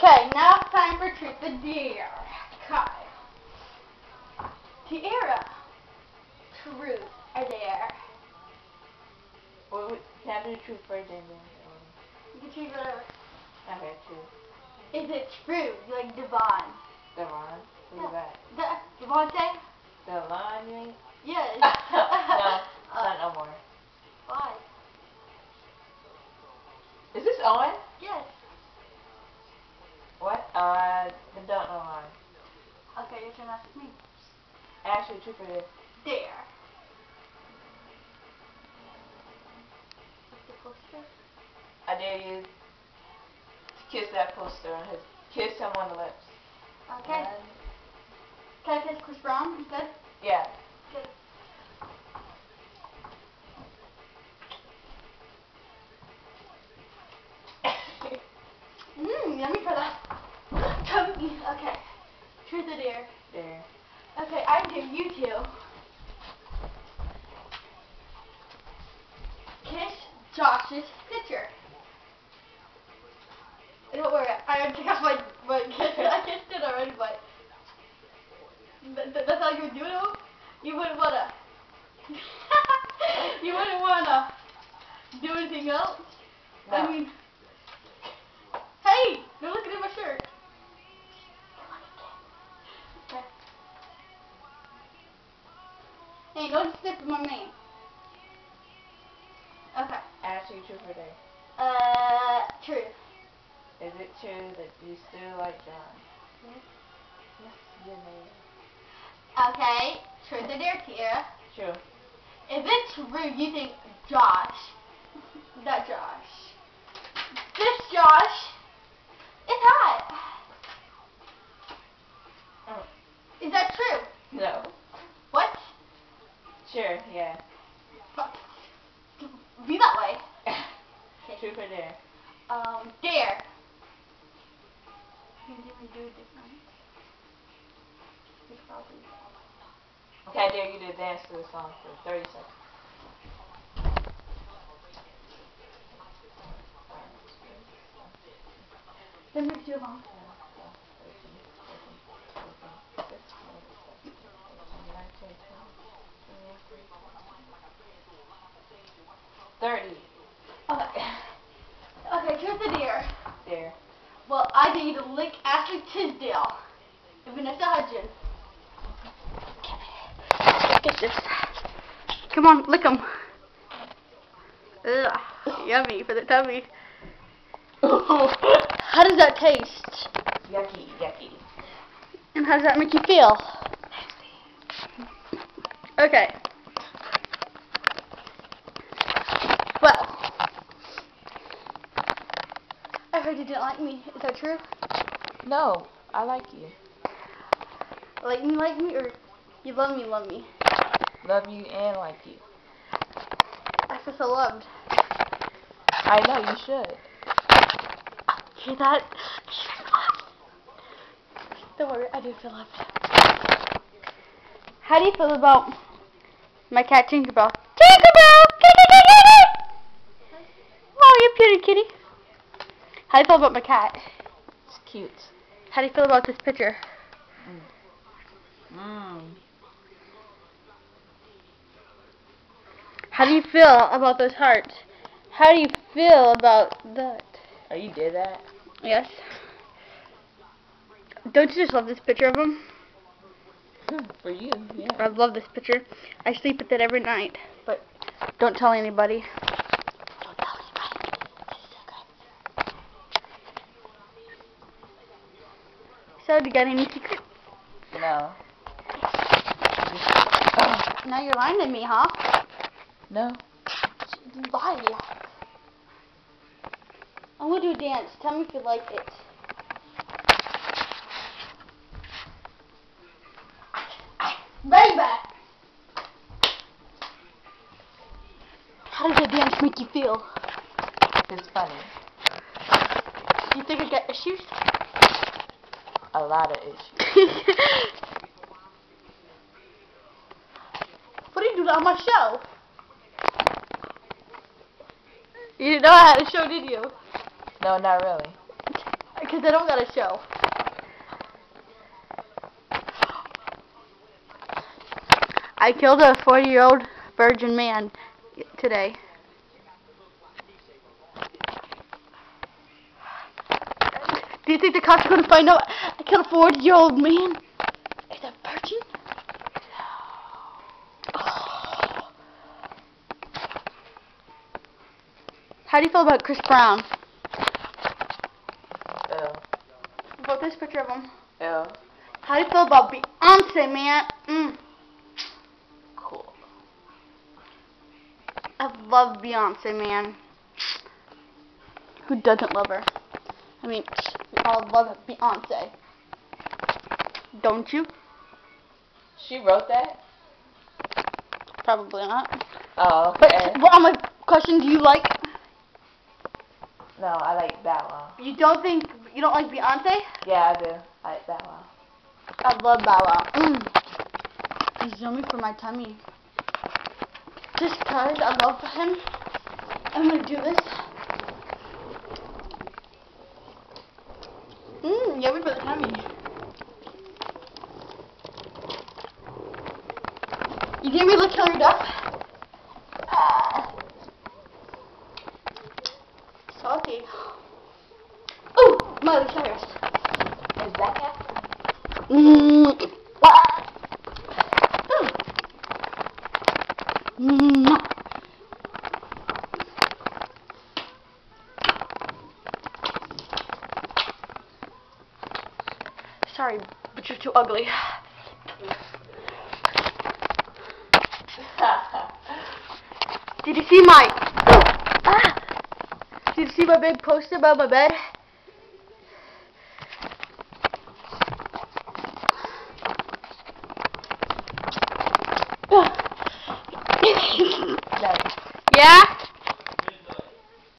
Okay, now it's time for Truth or Dare. Okay. Tiara. Truth or Dare. Well, can I do truth first and then? You can choose whatever. Okay, truth. Is it true, like Devon? Devon? Who's that? Devontae? Devon, you mean? Yes. No, not no more. Why? Is this on? Yes. What? I don't know why. Okay, your turn to ask me. Actually, truth or dare? Dare. What's the poster? I dare you to kiss that poster on his, kiss him on the lips. Okay. Can I kiss Chris Brown instead? Yeah. Okay. Yummy for that. Okay. Truth or dare? Dare. Okay, I dare you to kiss Josh's picture. Don't worry, I already took off my kiss. I kissed it already, but that's how you would do it, though? You wouldn't wanna. You wouldn't wanna do anything else? No. I mean, hey, you're looking at my shirt. Okay. Hey, don't sniff at my man. Okay. Actually, truth or dare? Truth. Is it true that you still like John? Yes. Yes, you may. Okay. Truth or dare, Tiara? True. Is it true you think Josh, that Josh, this Josh, is hot? Is that true? No. What? Sure, yeah. Be that way. Truth or dare? Dare. Can you do it different? Okay, I dare you to dance to the song for 30 seconds. That makes you long. Okay, truth or dare? Dare. Well, I dare you to lick Ashley Tisdale and Vanessa Hudgens. Get this. Come on, lick them. Ugh, yummy for the tummy. How does that taste? Yucky, yucky. And how does that make you feel? Okay. Well, I heard you didn't like me. Is that true? No, I like you. Like me, or you love me? Love you and like you. I feel so loved. I know, you should. Hear that? Don't worry, I do feel loved. How do you feel about my cat Tinkerbell? Tinkerbell! Oh, you pretty kitty. How do you feel about my cat? It's cute. How do you feel about this picture? How do you feel about those hearts? How do you feel about that? Oh, you did that? Yes. Don't you just love this picture of him? For you, yeah. I love this picture. I sleep with it every night, but don't tell anybody. Don't tell anybody. This is so good. So, do you got any secrets? No. Now you're lying to me, huh? No. Lie. I'm gonna do a dance. Tell me if you like it. Baby! How does the dance make you feel? It's funny. Do you think I got issues? A lot of issues. What are you doing on my show? You didn't know I had a show, did you? No, not really. Because I don't got a show. I killed a 40-year-old virgin man today. Do you think the cops are going to find out I killed a 40-year-old man? Is that virgin? Oh. How do you feel about Chris Brown? About this picture of him. Ew. How do you feel about Beyonce, man? Cool. I love Beyonce, man. Who doesn't love her? I mean, we all love Beyonce. Don't you? She wrote that? Probably not. Oh, But okay. on my question, do you like? No, I like Bow Wow. You don't like Beyonce? Yeah, I do. I like Bow Wow. I love Bow Wow. He's yummy for my tummy. Just 'cause I love him, I'm gonna do this. Yummy for the tummy. You didn't really kill your duck? Salty. Oh, Miley Cyrus. Is that cat? Sorry, but you're too ugly. Did you see my... Did you see my big poster above my bed? No. Yeah?